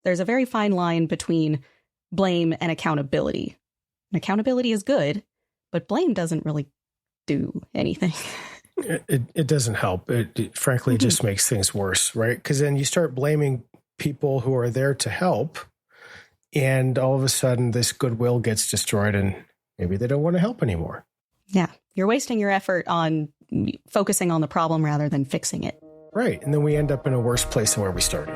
there's a very fine line between blame and accountability. And accountability is good, but blame doesn't really do anything. It doesn't help. It frankly just makes things worse, right? Because then you start blaming people who are there to help, and all of a sudden this goodwill gets destroyed and maybe they don't want to help anymore. Yeah. You're wasting your effort on focusing on the problem rather than fixing it. Right. And then we end up in a worse place than where we started.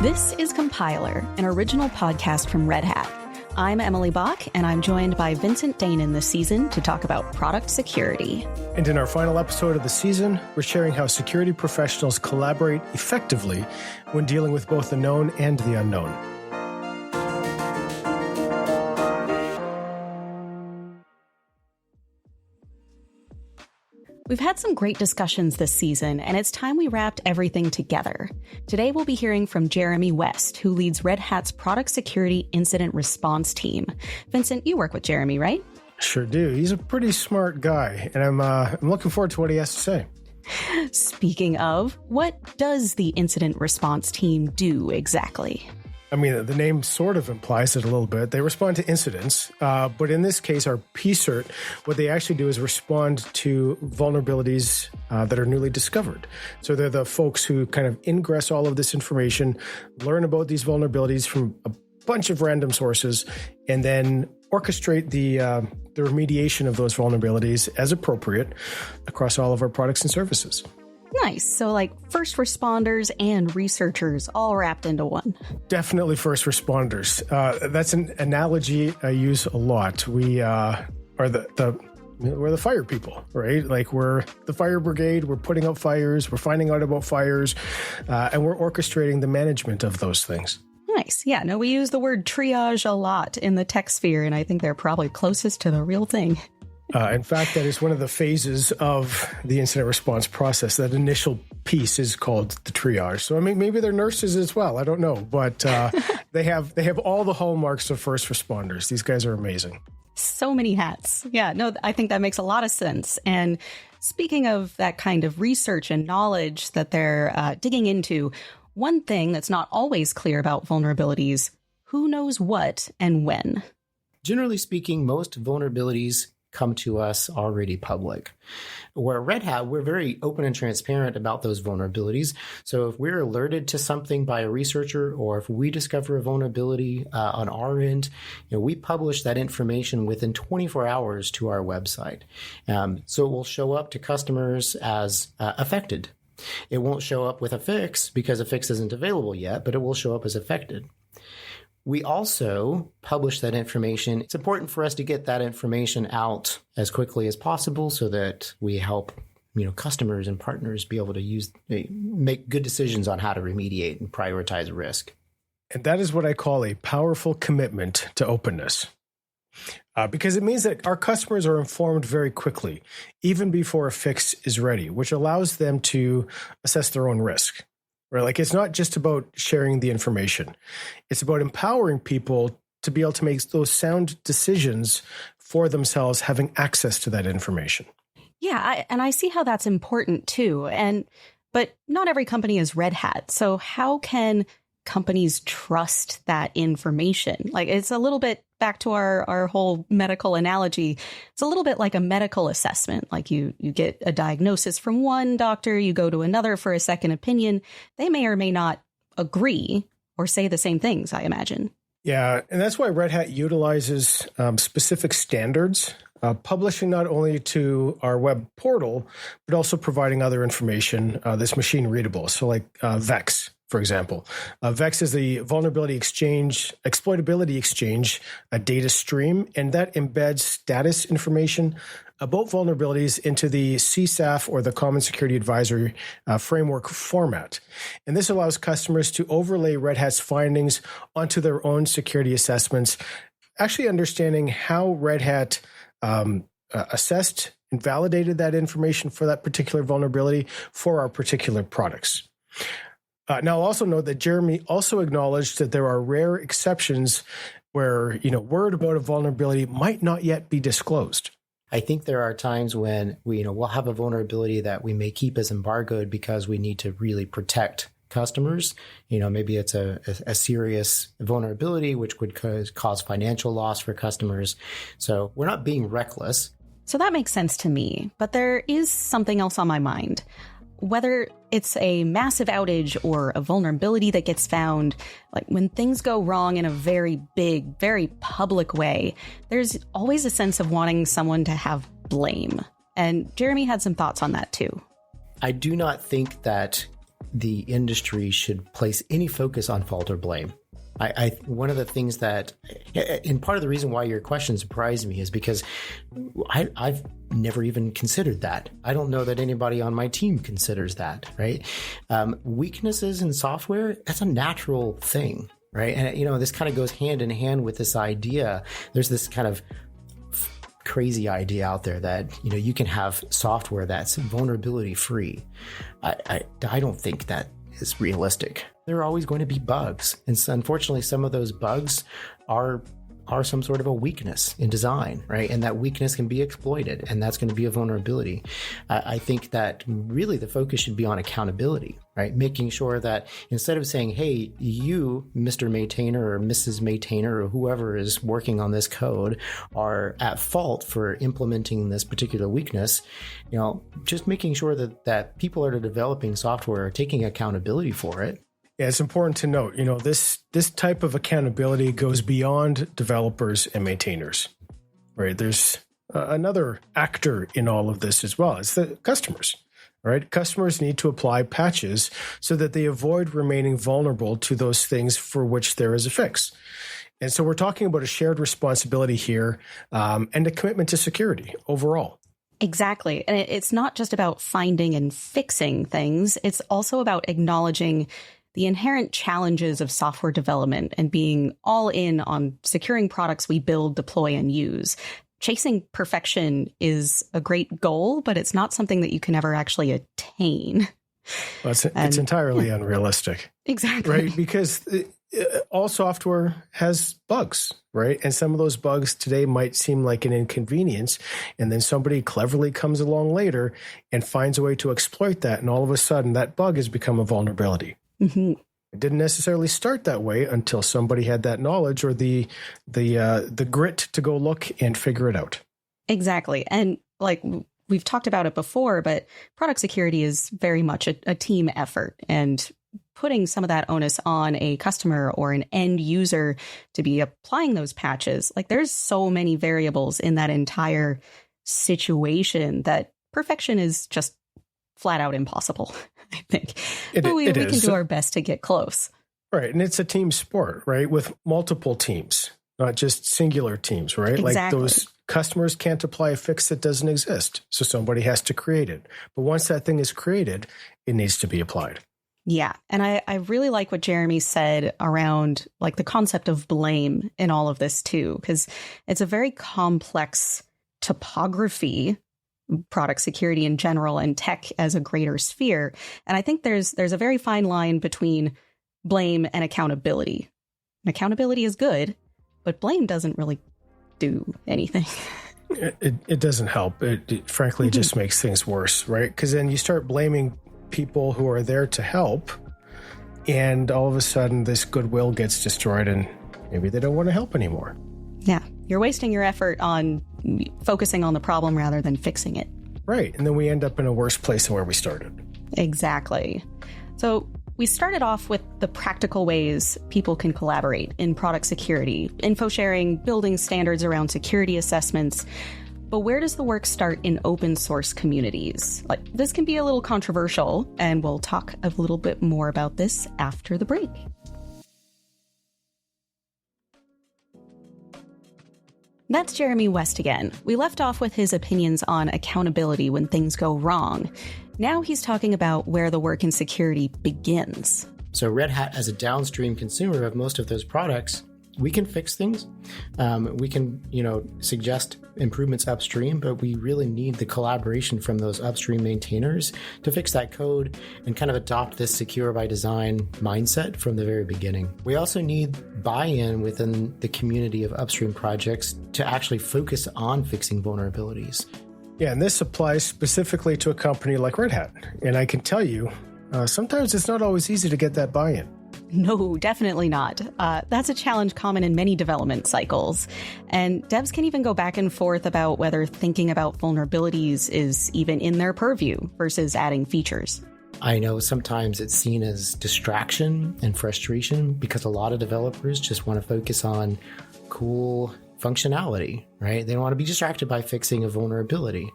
This is Compiler, an original podcast from Red Hat. I'm Emily Bach, and I'm joined by Vincent Danon this season to talk about product security. And in our final episode of the season, we're sharing how security professionals collaborate effectively when dealing with both the known and the unknown. We've had some great discussions this season, and it's time we wrapped everything together. Today, we'll be hearing from Jeremy West, who leads Red Hat's product security incident response team. Vincent, you work with Jeremy, right? Sure do. He's a pretty smart guy, and I'm looking forward to what he has to say. Speaking of, what does the incident response team do exactly? I mean, the name sort of implies it a little bit. They respond to incidents, but in this case, our PCERT, what they actually do is respond to vulnerabilities that are newly discovered. So they're the folks who kind of ingress all of this information, learn about these vulnerabilities from a bunch of random sources, and then orchestrate the remediation of those vulnerabilities as appropriate across all of our products and services. Nice. So like first responders and researchers all wrapped into one. Definitely first responders. That's an analogy I use a lot. We are we're the fire people, right? Like we're the fire brigade. We're putting out fires. We're finding out about fires, and we're orchestrating the management of those things. Nice. Yeah, no, we use the word triage a lot in the tech sphere, and I think they're probably closest to the real thing. In fact, that is one of the phases of the incident response process. That initial piece is called the triage. So I mean, maybe they're nurses as well. I don't know, but they have all the hallmarks of first responders. These guys are amazing. So many hats. Yeah, no, I think that makes a lot of sense. And speaking of that kind of research and knowledge that they're digging into, one thing that's not always clear about vulnerabilities: who knows what and when? Generally speaking, most vulnerabilities come to us already public. Where at Red Hat, we're very open and transparent about those vulnerabilities. So if we're alerted to something by a researcher, or if we discover a vulnerability on our end, we publish that information within 24 hours to our website. So it will show up to customers as affected. It won't show up with a fix because a fix isn't available yet, but it will show up as affected. We also publish that information. It's important for us to get that information out as quickly as possible so that we help, customers and partners be able to make good decisions on how to remediate and prioritize risk. And that is what I call a powerful commitment to openness. Because it means that our customers are informed very quickly, even before a fix is ready, which allows them to assess their own risk. Right? Like it's not just about sharing the information. It's about empowering people to be able to make those sound decisions for themselves, having access to that information. Yeah, and I see how that's important too. But not every company is Red Hat. So how can companies trust that information? Like it's a little bit back to our whole medical analogy. It's a little bit like a medical assessment. Like you get a diagnosis from one doctor, you go to another for a second opinion. They may or may not agree or say the same things, I imagine. Yeah, and that's why Red Hat utilizes specific standards, publishing not only to our web portal, but also providing other information that's machine readable. So like VEX, for example. VEX is the Vulnerability Exchange, Exploitability Exchange, a data stream, and that embeds status information about vulnerabilities into the CSAF, or the Common Security Advisory framework format. And this allows customers to overlay Red Hat's findings onto their own security assessments, actually understanding how Red Hat assessed and validated that information for that particular vulnerability for our particular products. Now, I'll also note that Jeremy also acknowledged that there are rare exceptions where, word about a vulnerability might not yet be disclosed. I think there are times when we'll have a vulnerability that we may keep as embargoed because we need to really protect customers. Maybe it's a serious vulnerability which would cause financial loss for customers. So we're not being reckless. So that makes sense to me, but there is something else on my mind. Whether it's a massive outage or a vulnerability that gets found, like when things go wrong in a very big, very public way, there's always a sense of wanting someone to have blame. And Jeremy had some thoughts on that too. I do not think that the industry should place any focus on fault or blame. One of the things that, and part of the reason why your question surprised me is because I've never even considered that. I don't know that anybody on my team considers that, right? Weaknesses in software, that's a natural thing, right? And, this kind of goes hand in hand with this idea. There's this kind of crazy idea out there that, you can have software that's vulnerability free. I don't think that is realistic. There are always going to be bugs. And so unfortunately, some of those bugs are some sort of a weakness in design, right? And that weakness can be exploited, and that's going to be a vulnerability. I think that really the focus should be on accountability, right? Making sure that instead of saying, hey, you, Mr. Maintainer or Mrs. Maintainer or whoever is working on this code are at fault for implementing this particular weakness, just making sure that people that are developing software are taking accountability for it. Yeah, it's important to note, this type of accountability goes beyond developers and maintainers, right? There's another actor in all of this as well. It's the customers, right? Customers need to apply patches so that they avoid remaining vulnerable to those things for which there is a fix. And so we're talking about a shared responsibility here and a commitment to security overall. Exactly. And it's not just about finding and fixing things. It's also about acknowledging the inherent challenges of software development and being all in on securing products we build, deploy, and use. Chasing perfection is a great goal, but it's not something that you can ever actually attain. Well, it's entirely unrealistic. Exactly. Right? Because all software has bugs, right? And some of those bugs today might seem like an inconvenience. And then somebody cleverly comes along later and finds a way to exploit that. And all of a sudden, that bug has become a vulnerability. Mm-hmm. It didn't necessarily start that way until somebody had that knowledge or the grit to go look and figure it out. Exactly. And like we've talked about it before, but product security is very much a team effort, and putting some of that onus on a customer or an end user to be applying those patches. Like there's so many variables in that entire situation that perfection is just flat out impossible, I think. But we can do our best to get close. Right. And it's a team sport, right? With multiple teams, not just singular teams, right? Exactly. Like those customers can't apply a fix that doesn't exist. So somebody has to create it. But once that thing is created, it needs to be applied. Yeah. And I really like what Jeremy said around like the concept of blame in all of this too, because it's a very complex topography, product security in general and tech as a greater sphere. And I think there's a very fine line between blame and accountability. And accountability is good, but blame doesn't really do anything. It doesn't help. It frankly just makes things worse, right? Because then you start blaming people who are there to help, and all of a sudden this goodwill gets destroyed and maybe they don't want to help anymore. Yeah, you're wasting your effort on focusing on the problem rather than fixing it. Right, and then we end up in a worse place than where we started. Exactly. So we started off with the practical ways people can collaborate in product security, info sharing, building standards around security assessments. But where does the work start in open source communities? Like, this can be a little controversial, and we'll talk a little bit more about this after the break. That's Jeremy West again. We left off with his opinions on accountability when things go wrong. Now he's talking about where the work in security begins. So Red Hat, as a downstream consumer of most of those products, we can fix things. We can, suggest improvements upstream, but we really need the collaboration from those upstream maintainers to fix that code and kind of adopt this secure by design mindset from the very beginning. We also need buy-in within the community of upstream projects to actually focus on fixing vulnerabilities. Yeah, and this applies specifically to a company like Red Hat. And I can tell you, sometimes it's not always easy to get that buy-in. No, definitely not. That's a challenge common in many development cycles. And devs can even go back and forth about whether thinking about vulnerabilities is even in their purview versus adding features. I know sometimes it's seen as distraction and frustration because a lot of developers just want to focus on cool functionality, right? They don't want to be distracted by fixing a vulnerability.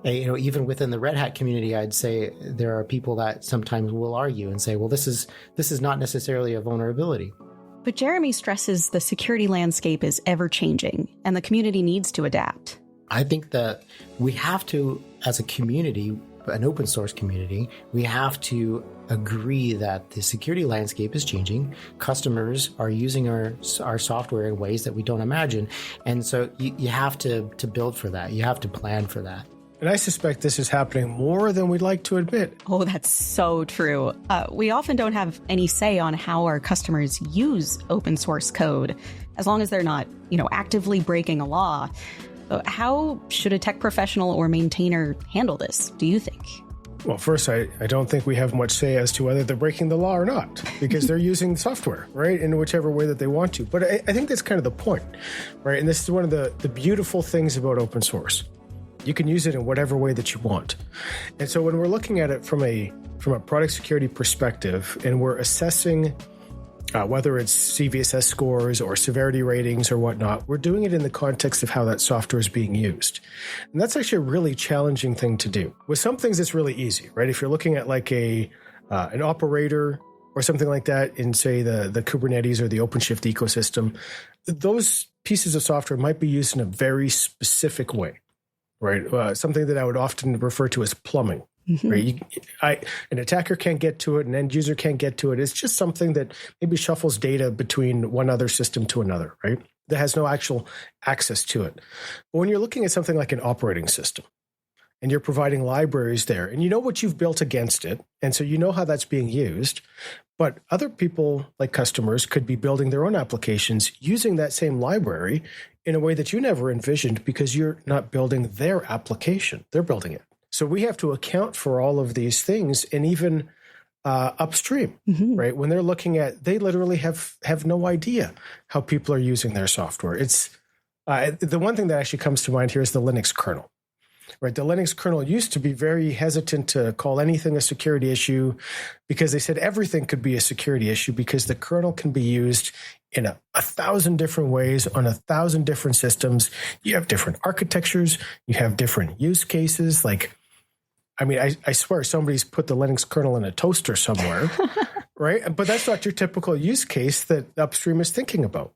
Even within the Red Hat community, I'd say there are people that sometimes will argue and say, well, this is not necessarily a vulnerability. But Jeremy stresses the security landscape is ever changing and the community needs to adapt. I think that we have to, as a community, an open source community, we have to agree that the security landscape is changing. Customers are using our software in ways that we don't imagine. And so you have to build for that. You have to plan for that. And I suspect this is happening more than we'd like to admit. Oh, that's so true. We often don't have any say on how our customers use open source code, as long as they're not, actively breaking a law. How should a tech professional or maintainer handle this, do you think? Well, first, I don't think we have much say as to whether they're breaking the law or not, because they're using the software, right, in whichever way that they want to. But I think that's kind of the point, right? And this is one of the beautiful things about open source. You can use it in whatever way that you want. And so when we're looking at it from a product security perspective, and we're assessing whether it's CVSS scores or severity ratings or whatnot, we're doing it in the context of how that software is being used. And that's actually a really challenging thing to do. With some things, it's really easy, right? If you're looking at like an operator or something like that in, say, the Kubernetes or the OpenShift ecosystem, those pieces of software might be used in a very specific way. Right, something that I would often refer to as plumbing. Mm-hmm. Right, an attacker can't get to it, an end user can't get to it. It's just something that maybe shuffles data between one other system to another, right? That has no actual access to it. But when you're looking at something like an operating system, and you're providing libraries there, and you know what you've built against it, and so you know how that's being used. But other people, like customers, could be building their own applications using that same library in a way that you never envisioned because you're not building their application. They're building it. So we have to account for all of these things, and even upstream, right? When they're looking at, they literally have no idea how people are using their software. It's the one thing that actually comes to mind here is the Linux kernel. Right, the Linux kernel used to be very hesitant to call anything a security issue because they said everything could be a security issue because the kernel can be used in a 1,000 different ways on 1,000 different systems. You have different architectures. You have different use cases. Like, I mean, I swear somebody's put the Linux kernel in a toaster somewhere, right? But that's not your typical use case that upstream is thinking about.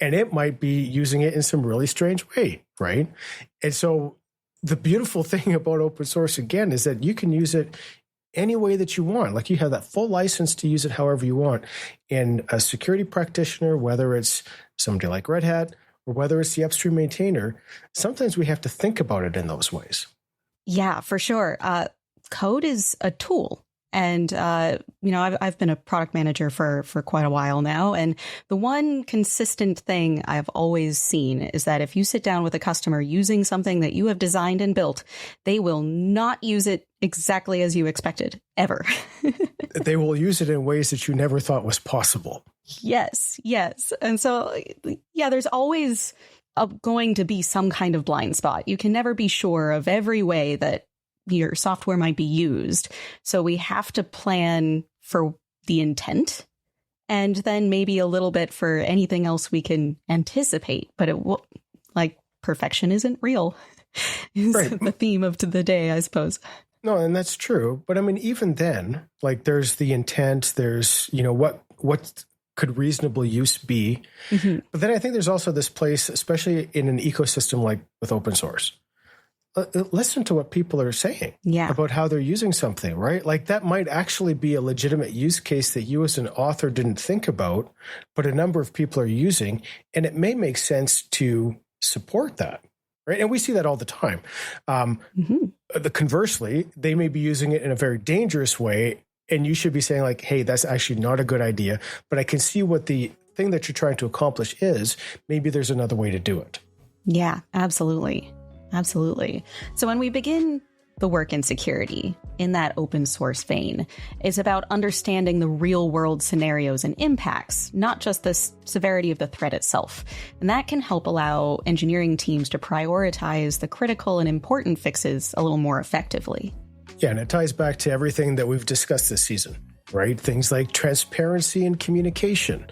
And it might be using it in some really strange way, right? And so the beautiful thing about open source, again, is that you can use it any way that you want. Like, you have that full license to use it however you want. And a security practitioner, whether it's somebody like Red Hat or whether it's the upstream maintainer, sometimes we have to think about it in those ways. Yeah, for sure. Code is a tool. And, I've been a product manager for quite a while now. And the one consistent thing I've always seen is that if you sit down with a customer using something that you have designed and built, they will not use it exactly as you expected, ever. They will use it in ways that you never thought was possible. Yes. And so, yeah, there's always going to be some kind of blind spot. You can never be sure of every way that your software might be used. So we have to plan for the intent and then maybe a little bit for anything else we can anticipate. But it will, like, perfection isn't real is right. The theme of the day, I suppose. No, and that's true. But I mean, even then, like, there's the intent, there's, what could reasonable use be? Mm-hmm. But then I think there's also this place, especially in an ecosystem like with open source, listen to what people are saying about how they're using something, right? Like that might actually be a legitimate use case that you as an author didn't think about, but a number of people are using, and it may make sense to support that, right? And we see that all the time. Conversely, they may be using it in a very dangerous way, and you should be saying like, hey, that's actually not a good idea, but I can see what the thing that you're trying to accomplish is. Maybe there's another way to do it. Yeah, absolutely. Absolutely. So when we begin the work in security in that open source vein, it's about understanding the real world scenarios and impacts, not just the severity of the threat itself. And that can help allow engineering teams to prioritize the critical and important fixes a little more effectively. Yeah, and it ties back to everything that we've discussed this season, right? Things like transparency and communication,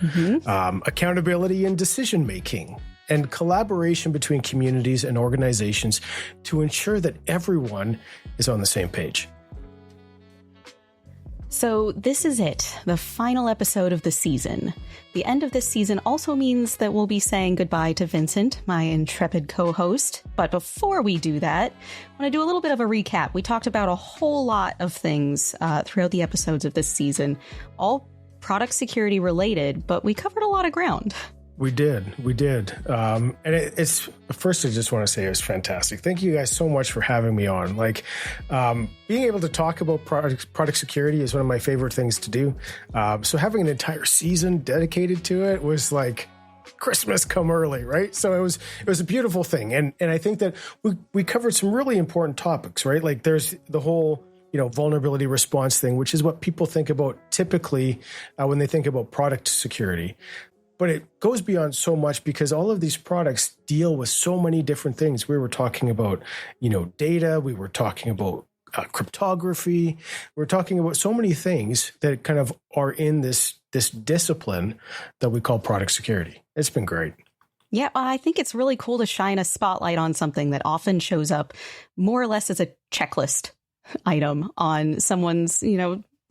accountability and decision making, and collaboration between communities and organizations to ensure that everyone is on the same page. So this is it, the final episode of the season. The end of this season also means that we'll be saying goodbye to Vincent, my intrepid co-host. But before we do that, I want to do a little bit of a recap. We talked about a whole lot of things throughout the episodes of this season, all product security related, but we covered a lot of ground. We did. And it's first, I just want to say it was fantastic. Thank you guys so much for having me on. Like, being able to talk about product security is one of my favorite things to do. So having an entire season dedicated to it was like Christmas come early, right? So it was a beautiful thing. And I think that we covered some really important topics, right? Like there's the whole vulnerability response thing, which is what people think about typically when they think about product security. But it goes beyond so much because all of these products deal with so many different things. We were talking about, data. We were talking about cryptography. We're talking about so many things that kind of are in this discipline that we call product security. It's been great. Yeah, I think it's really cool to shine a spotlight on something that often shows up more or less as a checklist item on someone's,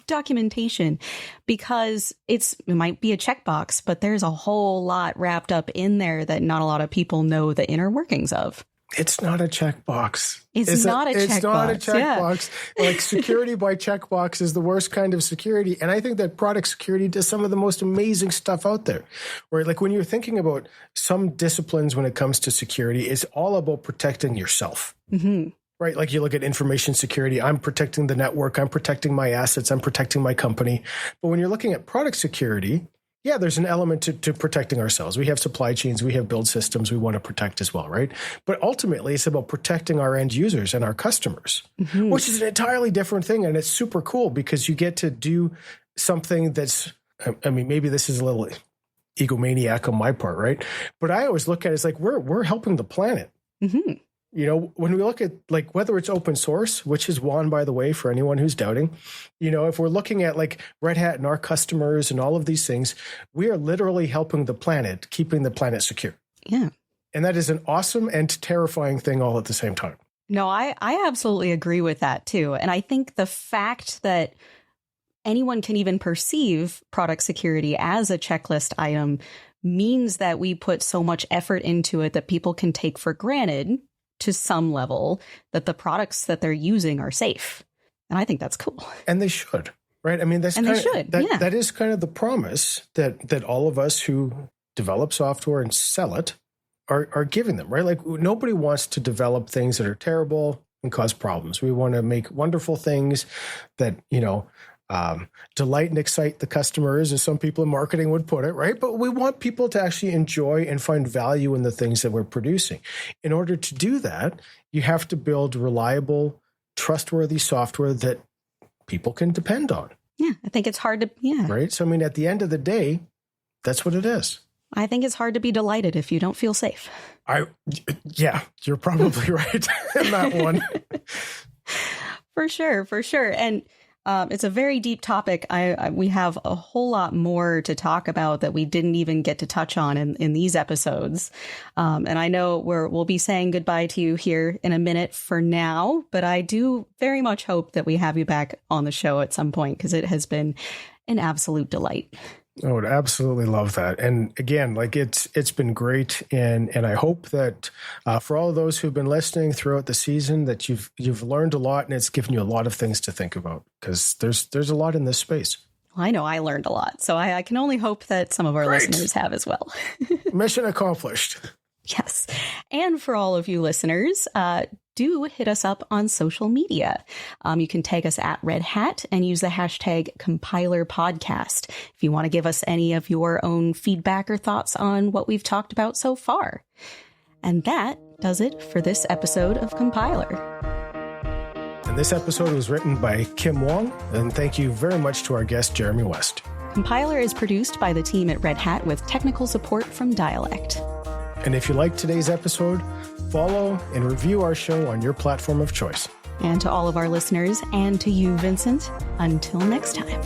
documentation, because it might be a checkbox, but there's a whole lot wrapped up in there that not a lot of people know the inner workings of. It's not a checkbox. It's not a checkbox. Yeah. Like security by checkbox is the worst kind of security. And I think that product security does some of the most amazing stuff out there. Where like when you're thinking about some disciplines when it comes to security, it's all about protecting yourself. Mm-hmm. Right? Like you look at information security, I'm protecting the network, I'm protecting my assets, I'm protecting my company. But when you're looking at product security, yeah, there's an element to protecting ourselves. We have supply chains, we have build systems we want to protect as well, right? But ultimately, it's about protecting our end users and our customers, which is an entirely different thing. And it's super cool because you get to do something that's, maybe this is a little egomaniac on my part, right? But I always look at it as like, we're helping the planet. Mm-hmm. When we look at like whether it's open source, which is WAN, by the way, for anyone who's doubting, if we're looking at like Red Hat and our customers and all of these things, we are literally helping the planet, keeping the planet secure. Yeah. And that is an awesome and terrifying thing all at the same time. No, I absolutely agree with that too. And I think the fact that anyone can even perceive product security as a checklist item means that we put so much effort into it that people can take for granted to some level that the products that they're using are safe. And I think that's cool. And they should, right? I mean, that is kind of the promise that all of us who develop software and sell it are giving them, right? Like nobody wants to develop things that are terrible and cause problems. We want to make wonderful things that, delight and excite the customers, as some people in marketing would put it, right? But we want people to actually enjoy and find value in the things that we're producing. In order to do that, you have to build reliable, trustworthy software that people can depend on. Yeah, I think it's hard to, Right? So, at the end of the day, that's what it is. I think it's hard to be delighted if you don't feel safe. Yeah, you're probably right in that one. For sure. And it's a very deep topic. We have a whole lot more to talk about that we didn't even get to touch on in these episodes. And I know we'll be saying goodbye to you here in a minute for now, but I do very much hope that we have you back on the show at some point because it has been an absolute delight. I would absolutely love that. And again, like it's been great. And I hope that for all of those who've been listening throughout the season, that you've learned a lot, and it's given you a lot of things to think about, because there's a lot in this space. Well, I know I learned a lot, so I can only hope that some of our listeners have as well. Mission accomplished. Yes. And for all of you listeners, do hit us up on social media. You can tag us at Red Hat and use the hashtag #CompilerPodcast if you want to give us any of your own feedback or thoughts on what we've talked about so far. And that does it for this episode of Compiler. And this episode was written by Kim Wong, and thank you very much to our guest, Jeremy West. Compiler is produced by the team at Red Hat with technical support from Dialect. And if you liked today's episode, follow and review our show on your platform of choice. And to all of our listeners, and to you, Vincent, until next time.